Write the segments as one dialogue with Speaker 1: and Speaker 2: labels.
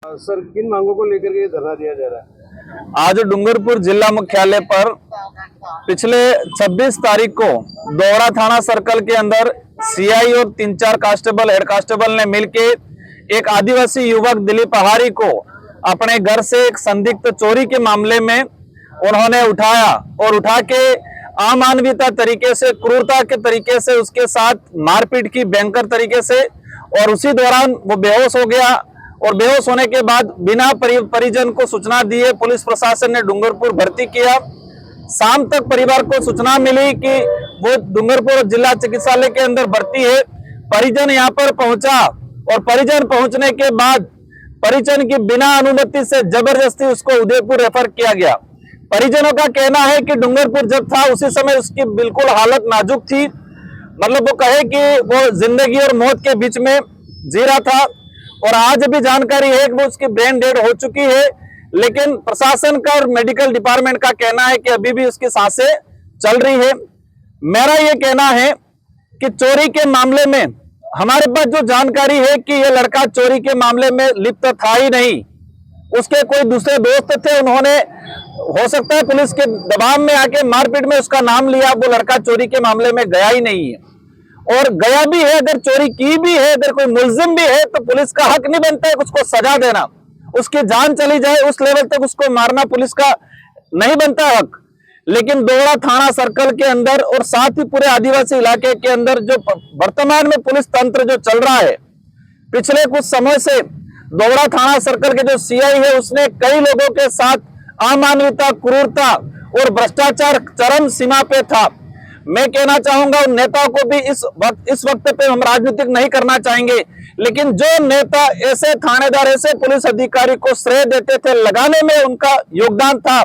Speaker 1: Sir, किन मांगों को लेकर के ये धरना दिया जा रहा है?
Speaker 2: आज डूंगरपुर जिला मुख्यालय पर पिछले 26 तारीख को दोहरा थाना सर्कल के अंदर सीआई और 3-4 कांस्टेबल हेड कांस्टेबल ने मिलके एक आदिवासी युवक दिलीप पहाड़ी को अपने घर से एक संदिग्ध चोरी के मामले में उन्होंने उठाया और उठा के अमानवीयता तरीके से, क्रूरता के तरीके से उसके साथ मारपीट की भयंकर तरीके से, और उसी दौरान वो बेहोश हो गया। और बेहोश होने के बाद बिना परिजन को सूचना दिए पुलिस प्रशासन ने डूंगरपुर भर्ती किया। शाम तक परिवार को सूचना मिली कि वो डूंगरपुर जिला चिकित्सालय के अंदर भर्ती है। परिजन यहाँ पर पहुंचा और परिजन पहुंचने के बाद परिजन की बिना अनुमति से जबरदस्ती उसको उदयपुर रेफर किया गया। परिजनों का कहना है कि डूंगरपुर जब था उसी समय उसकी बिल्कुल हालत नाजुक थी, मतलब वो कहे कि वो जिंदगी और मौत के बीच में जी रहा था। और आज भी जानकारी है कि वो उसकी ब्रेन डेड हो चुकी है, लेकिन प्रशासन का और मेडिकल डिपार्टमेंट का कहना है कि अभी भी उसकी सांसें चल रही है। मेरा ये कहना है कि चोरी के मामले में हमारे पास जो जानकारी है कि ये लड़का चोरी के मामले में लिप्त था ही नहीं, उसके कोई दूसरे दोस्त थे, उन्होंने हो सकता है पुलिस के दबाव में आके मारपीट में उसका नाम लिया। वो लड़का चोरी के मामले में गया ही नहीं है, और गया भी है, अगर चोरी की भी है, अगर कोई मुलजिम भी है तो पुलिस का हक नहीं बनता है उसको सजा देना। उसकी जान चली जाए उस लेवल तक उसको मारना पुलिस का नहीं बनता हक। लेकिन दोहरा थाना सर्कल के अंदर और साथ ही पूरे आदिवासी इलाके के अंदर जो वर्तमान में पुलिस तंत्र जो चल रहा है, पिछले कुछ समय से दोहरा थाना सर्कल के जो सीआई है उसने कई लोगों के साथ अमानवीयता, क्रूरता और भ्रष्टाचार चरम सीमा पे था। मैं कहना चाहूंगा उन नेताओं को भी इस वक्त पे हम राजनीतिक नहीं करना चाहेंगे, लेकिन जो नेता ऐसे थानेदार, ऐसे पुलिस अधिकारी को श्रेय देते थे, लगाने में उनका योगदान था,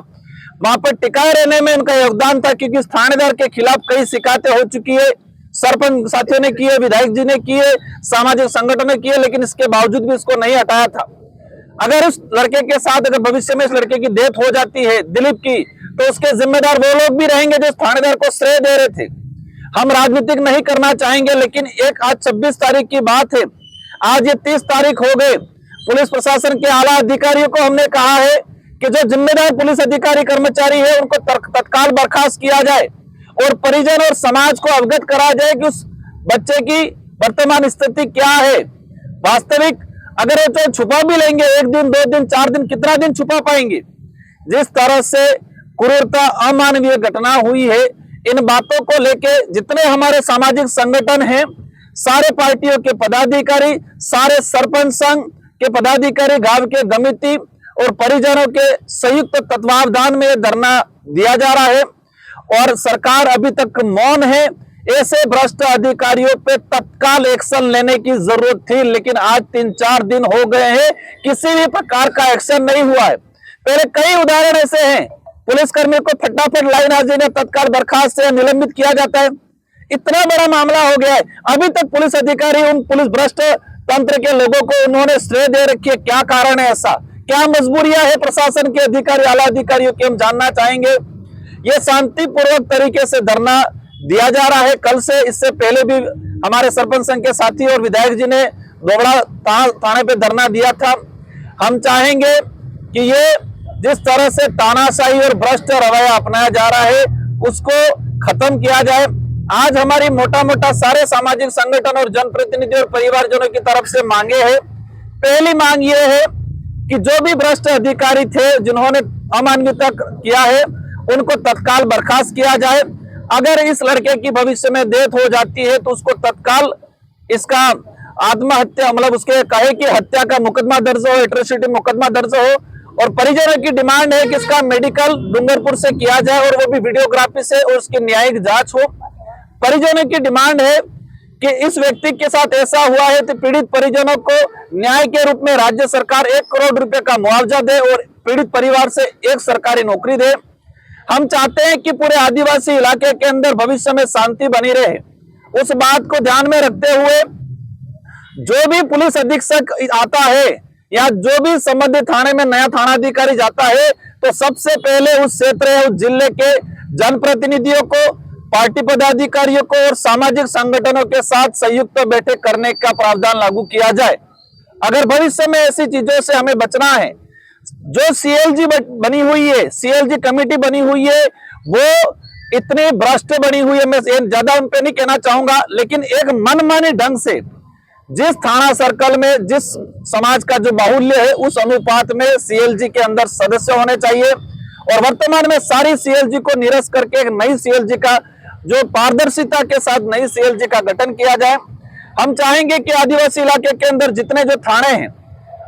Speaker 2: वहां पर टिकाए रहने में उनका योगदान था, क्योंकि इस थानेदार के खिलाफ कई शिकायतें हो चुकी है, सरपंच साथियों ने की है, विधायक जी ने की है, सामाजिक संगठनों ने की है, लेकिन इसके बावजूद भी इसको नहीं हटाया था। अगर उस लड़के के साथ अगर भविष्य में इस लड़के की डेथ हो जाती है, दिलीप की, तो उसके जिम्मेदार वो लोग भी रहेंगे जो थानेदार को श्रेय दे रहे थे। हम राजनीतिक नहीं करना चाहेंगे, लेकिन एक आज 26 तारीख की बात है, आज ये 30 तारीख हो गए। पुलिस प्रशासन के आला अधिकारियों को हमने कहा है कि जो जिम्मेदार पुलिस अधिकारी कर्मचारी है उनको तत्काल बर्खास्त किया जाए और परिजन और समाज को अवगत कराया जाए कि उस बच्चे की वर्तमान स्थिति क्या है वास्तविक। अगर वो तो छुपा भी लेंगे, 1 दिन 2 दिन 4 दिन, कितना दिन छुपा पाएंगे? जिस तरह से क्रूरता, अमानवीय घटना हुई है, इन बातों को लेके जितने हमारे सामाजिक संगठन हैं, सारे पार्टियों के पदाधिकारी, सारे सरपंच संघ के पदाधिकारी, गांव के कमेटी और परिजनों के संयुक्त तत्वावधान में धरना दिया जा रहा है। और सरकार अभी तक मौन है। ऐसे भ्रष्ट अधिकारियों पे तत्काल एक्शन लेने की जरूरत थी, लेकिन आज 3-4 दिन हो गए हैं, किसी भी प्रकार का एक्शन नहीं हुआ है। पहले कई उदाहरण ऐसे हैं, पुलिसकर्मी को फटाफट लाइन हाजिरी में तत्काल बर्खास्त से निलंबित किया जाता है। इतना बड़ा मामला हो गया है, अभी तक पुलिस अधिकारी उन पुलिस भ्रष्ट तंत्र के लोगों को उन्होंने श्रेय दे रखी है। क्या कारण है ऐसा? क्या मजबूरियां है प्रशासन के अधिकारी, आला अधिकारियों की? हम जानना चाहेंगे। ये शांतिपूर्वक तरीके से धरना दिया जा रहा है कल से। इससे पहले भी हमारे सरपंच संघ के साथी और विधायक जी ने दोहरा थाने पे धरना दिया था। हम चाहेंगे कि ये जिस तरह से तानाशाही और भ्रष्ट रवैया अपनाया जा रहा है उसको खत्म किया जाए। आज हमारी मोटा सारे सामाजिक संगठन और जनप्रतिनिधि और परिवारजनों की तरफ से मांगे हैं। पहली मांग ये है कि जो भी भ्रष्ट अधिकारी थे जिन्होंने अमानवीयता किया है उनको तत्काल बर्खास्त किया जाए। अगर इस लड़के की भविष्य में डेथ हो जाती है तो उसको तत्काल इसका आत्महत्या, मतलब उसके कहे कि हत्या का मुकदमा दर्ज हो, एट्रोसिटी मुकदमा दर्ज हो। और परिजनों की डिमांड है कि इसका मेडिकल डूंगरपुर से किया जाए और वो भी वीडियोग्राफी से, और उसकी न्यायिक जांच हो। परिजनों की डिमांड है कि इस व्यक्ति के साथ ऐसा हुआ है तो पीड़ित परिजनों को न्याय के रूप में राज्य सरकार 1 करोड़ रुपए का मुआवजा दे और पीड़ित परिवार से एक सरकारी नौकरी दे। हम चाहते हैं कि पूरे आदिवासी इलाके के अंदर भविष्य में शांति बनी रहे। उस बात को ध्यान में रखते हुए जो भी पुलिस अधीक्षक आता है या जो भी संबंधित थाने में नया थानाधिकारी जाता है तो सबसे पहले उस क्षेत्र या उस जिले के जनप्रतिनिधियों को, पार्टी पदाधिकारियों को और सामाजिक संगठनों के साथ संयुक्त बैठक करने का प्रावधान लागू किया जाए। अगर भविष्य में ऐसी चीजों से हमें बचना है, जो सीएलजी बनी हुई है, सीएलजी कमेटी बनी हुई है, वो इतनी भ्रष्ट बनी हुई है, मैं ज्यादा उन पे नहीं कहना चाहूंगा, लेकिन एक मनमानी ढंग से जिस थाना सर्कल में जिस समाज का जो बाहुल्य है उस अनुपात में सीएलजी के अंदर सदस्य होने चाहिए, और वर्तमान में सारी सीएलजी को निरस्त करके एक नई सीएलजी का जो पारदर्शिता के साथ नई सीएलजी का गठन किया जाए। हम चाहेंगे कि आदिवासी इलाके के अंदर जितने जो थाने हैं,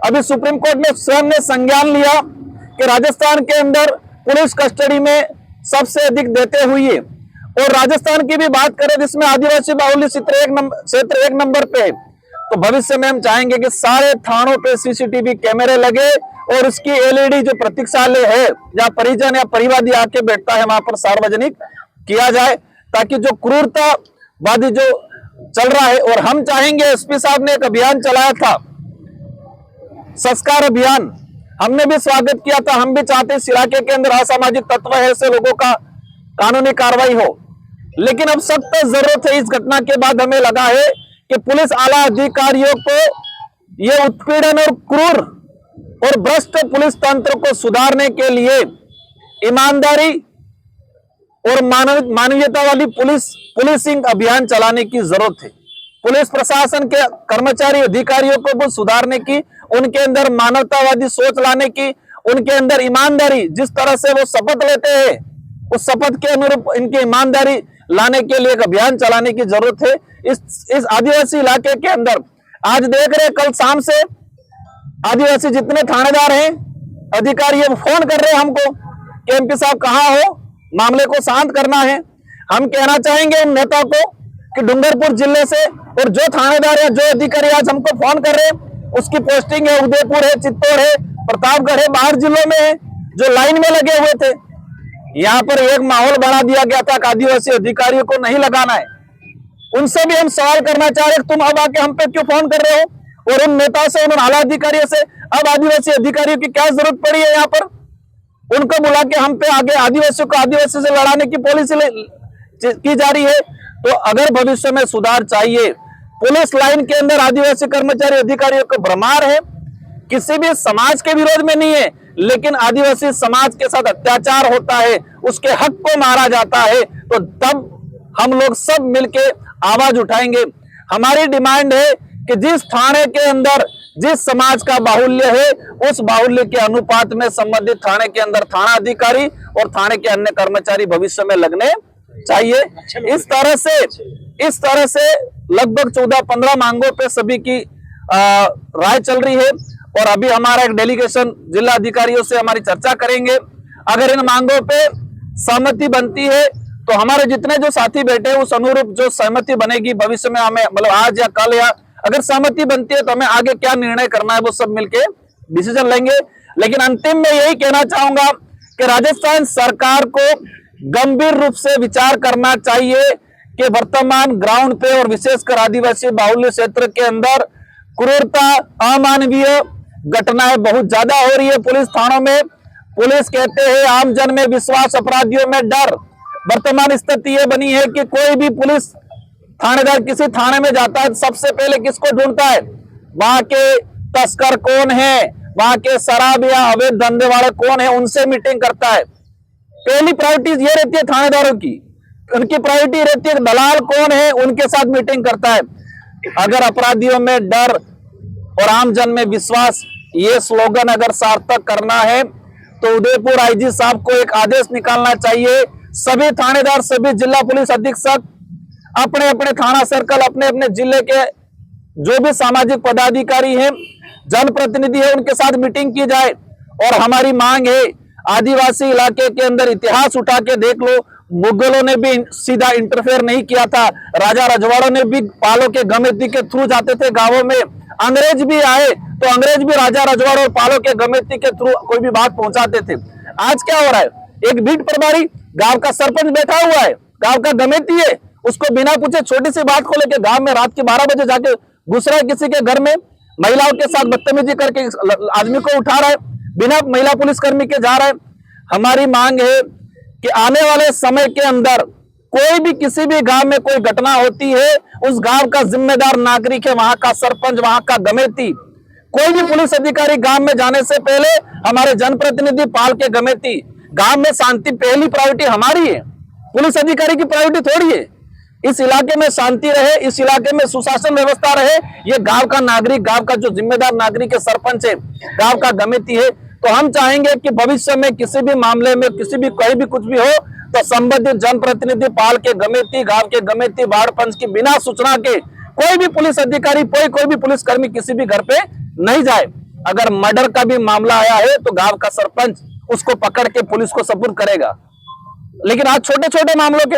Speaker 2: अभी सुप्रीम कोर्ट ने स्वयं ने संज्ञान लिया कि राजस्थान के अंदर पुलिस कस्टडी में सबसे अधिक देते हुए, और राजस्थान की भी बात करें जिसमें आदिवासी बाहुल्य क्षेत्र एक नंबर पे है, तो भविष्य में हम चाहेंगे कि सारे थानों पे सीसीटीवी कैमरे लगे और उसकी एलईडी जो प्रतीक्षालय है जहां परिजन या परिवादी आके बैठता है वहां पर सार्वजनिक किया जाए, ताकि जो क्रूरतावादी जो चल रहा है। और हम चाहेंगे, एसपी साहब ने एक अभियान चलाया था, संस्कार अभियान, हमने भी स्वागत किया था। हम भी चाहते इस इलाके के अंदर असामाजिक तत्व है ऐसे लोगों का कानूनी कार्रवाई हो, लेकिन अब सख्त जरूरत है। इस घटना के बाद हमें लगा है कि पुलिस आला अधिकारियों को ये उत्पीड़न और क्रूर और भ्रष्ट पुलिस तंत्र को सुधारने के लिए ईमानदारी और मानवीयता वाली पुलिसिंग अभियान चलाने की जरूरत है। पुलिस प्रशासन के कर्मचारी अधिकारियों को भी सुधारने की, उनके अंदर मानवतावादी सोच लाने की, उनके अंदर ईमानदारी, जिस तरह से वो शपथ लेते हैं उस शपथ के अनुरूप इनकी ईमानदारी लाने के लिए एक अभियान चलाने की जरूरत है। इस आदिवासी इलाके के अंदर आज देख रहे, कल शाम से आदिवासी जितने थानेदार हैं, अधिकारी फोन कर रहे हैं हमको कि एमपी साहब कहाँ हो, मामले को शांत करना है। हम कहना चाहेंगे उन नेता को कि डूंगरपुर जिले से और जो थानेदार या जो अधिकारी आज हमको फोन कर रहे हैं उसकी पोस्टिंग है उदयपुर है, चित्तौड़ है, प्रतापगढ़ है, बाहर जिलों में है, जो लाइन में लगे हुए थे। यहाँ पर एक माहौल बना दिया गया था कि आदिवासी अधिकारियों को नहीं लगाना है। उनसे भी हम सवाल करना चाह रहे, तुम अब आके हम पे क्यों फोन कर रहे हो, और उन नेताओं से, उन आला अधिकारियों से अब आदिवासी अधिकारियों की क्या जरूरत पड़ी है यहाँ पर? उनको बुला के हम पे आगे आदिवासियों को आदिवासी से लड़ाने की पॉलिसी की जा रही है। तो अगर भविष्य में सुधार चाहिए, पुलिस लाइन के अंदर आदिवासी कर्मचारी अधिकारियों को भ्रमार है, किसी भी समाज के विरोध में नहीं है, लेकिन आदिवासी समाज के साथ अत्याचार होता है, उसके हक को मारा जाता है, तो तब हम लोग सब मिलके आवाज उठाएंगे। हमारी डिमांड है कि जिस थाने के अंदर जिस समाज का बाहुल्य है उस बाहुल्य के अनुपात में संबंधित थाने के अंदर थाना अधिकारी और थाने के अन्य कर्मचारी भविष्य में लगने चाहिए। इस तरह से लगभग 14-15 मांगों पे सभी की राय चल रही है, और अभी हमारा एक डेलीगेशन जिला अधिकारियों से हमारी चर्चा करेंगे। अगर इन मांगों पे सहमति बनती है तो हमारे जितने जो साथी बैठे हैं उस अनुरूप जो सहमति बनेगी भविष्य में, हमें मतलब आज या कल, या अगर सहमति बनती है तो हमें आगे क्या निर्णय करना है वो सब मिलके डिसीजन लेंगे। लेकिन अंतिम में यही कहना चाहूंगा कि राजस्थान सरकार को गंभीर रूप से विचार करना चाहिए कि वर्तमान ग्राउंड पे और विशेषकर आदिवासी बाहुल्य क्षेत्र के अंदर क्रूरता, अमानवीय घटनाएं बहुत ज्यादा हो रही है पुलिस थानों में। पुलिस कहते हैं आम जन में विश्वास, अपराधियों में डर। वर्तमान स्थिति ये बनी है कि कोई भी पुलिस थानेदार किसी थाने में जाता है सबसे पहले किसको ढूंढता है? वहां के तस्कर कौन है, वहां के शराब या अवैध धंधे वाले कौन है, उनसे मीटिंग करता है। पहली प्रायोरिटी ये रहती है थानेदारों की, उनकी प्रायोरिटी रहती है दलाल कौन है, उनके साथ मीटिंग करता है। अगर अपराधियों में डर और आम जन में विश्वास, ये स्लोगन अगर सार्थक करना है तो उदयपुर आईजी साहब को एक आदेश निकालना चाहिए। सभी थानेदार, सभी जिला पुलिस अधीक्षक अपने अपने थाना सर्कल, अपने अपने जिले के जो भी सामाजिक पदाधिकारी हैं, जनप्रतिनिधि है, उनके साथ मीटिंग की जाए। और हमारी मांग है, आदिवासी इलाके के अंदर इतिहास उठा के देख लो, मुगलों ने भी सीधा इंटरफेयर नहीं किया था, राजा रजवाड़ों ने भी पालों के गमेती के थ्रू जाते थे गांवों में। अंग्रेज भी आए तो अंग्रेज भी राजा रजवाड़ों और पालों के गमेती के थ्रू कोई भी बात पहुंचाते थे। आज क्या हो रहा है, एक बीट प्रभारी गांव का सरपंच बैठा हुआ है, गांव का गमेती है, उसको बिना पूछे छोटी सी बात को लेकर गांव में रात के 12 बजे जाके घुस रहा है किसी के घर में, महिलाओं के साथ बदतमीजी करके आदमी को उठा रहा है, बिना महिला पुलिसकर्मी के जा रहा है। हमारी मांग है कि आने वाले समय के अंदर कोई भी किसी भी गांव में कोई घटना होती है, उस गांव का जिम्मेदार नागरिक है वहां का सरपंच, वहां का गमेती। कोई भी पुलिस अधिकारी गांव में जाने से पहले हमारे जनप्रतिनिधि पाल के गमेती, गांव में शांति पहली प्रायोरिटी हमारी है, पुलिस अधिकारी की प्रायोरिटी थोड़ी है। इस इलाके में शांति रहे, इस इलाके में सुशासन व्यवस्था रहे, ये गांव का नागरिक, गांव का जो जिम्मेदार नागरिक है, सरपंच है, गांव का गमेती है। तो हम चाहेंगे कि भविष्य में किसी भी मामले में किसी भी कहीं भी कुछ भी हो तो संबंधित जनप्रतिनिधि पाल के गमेती, गांव के गमेती, वार्ड पंच की बिना सूचना के कोई भी पुलिस अधिकारी, कोई भी पुलिसकर्मी किसी भी घर पे नहीं जाए। अगर मर्डर का भी मामला आया है तो गांव का सरपंच उसको पकड़ के पुलिस को सपुर्द करेगा। लेकिन आज छोटे छोटे मामलों के,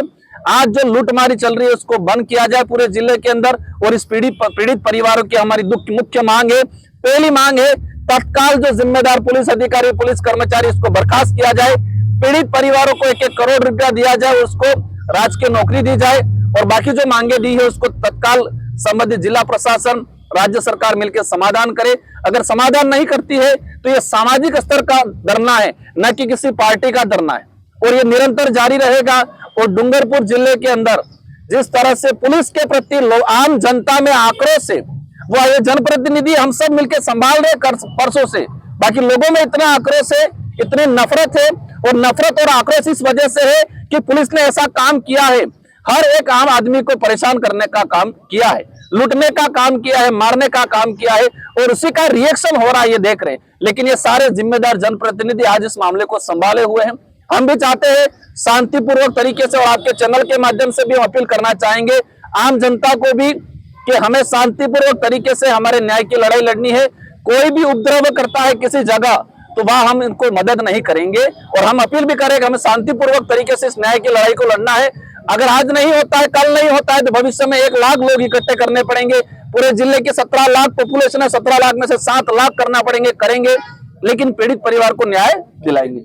Speaker 2: आज जो लूटमारी चल रही है उसको बंद किया जाए पूरे जिले के अंदर। और इस पीड़ित परिवारों की हमारी मुख्य मांग है, पहली मांग है तत्काल जो जिम्मेदार पुलिस अधिकारी, पुलिस कर्मचारी, उसको बर्खास्त किया जाए। पीड़ित परिवारों को 1-1 करोड़ रुपया दिया जाए, उसको राजकीय नौकरी दी जाए। और बाकी जो मांगे दी है उसको तत्काल संबंधित जिला प्रशासन, राज्य सरकार मिलकर समाधान करे। अगर समाधान नहीं करती है तो ये सामाजिक स्तर का धरना है, न कि किसी पार्टी का धरना है, और ये निरंतर जारी रहेगा। और डूंगरपुर जिले के अंदर जिस तरह से पुलिस के प्रति आम जनता में आक्रोश है, वो ये जनप्रतिनिधि हम सब मिलकर संभाल रहे परसों से, बाकी लोगों में इतना आक्रोश है, इतनी नफरत है। और नफरत और आक्रोश इस वजह से है कि पुलिस ने ऐसा काम किया है, हर एक आम आदमी को परेशान करने का काम किया है, लूटने का काम किया है, मारने का काम किया है, और उसी का रिएक्शन हो रहा है, ये देख रहे हैं। लेकिन ये सारे जिम्मेदार जनप्रतिनिधि आज इस मामले को संभाले हुए हैं। हम भी चाहते हैं शांतिपूर्वक तरीके से, और आपके चैनल के माध्यम से भी हम अपील करना चाहेंगे आम जनता को भी कि हमें शांतिपूर्वक तरीके से हमारे न्याय की लड़ाई लड़नी है। कोई भी उपद्रव करता है किसी जगह तो वहां हम इनको मदद नहीं करेंगे, और हम अपील भी करेंगे हमें शांतिपूर्वक तरीके से इस न्याय की लड़ाई को लड़ना है। अगर आज नहीं होता है, कल नहीं होता है, तो भविष्य में 1 लाख लोग इकट्ठे करने पड़ेंगे। पूरे जिले के 17 लाख पॉपुलेशन है, 17 लाख में से 7 लाख करना पड़ेंगे, करेंगे, लेकिन पीड़ित परिवार को न्याय दिलाएंगे।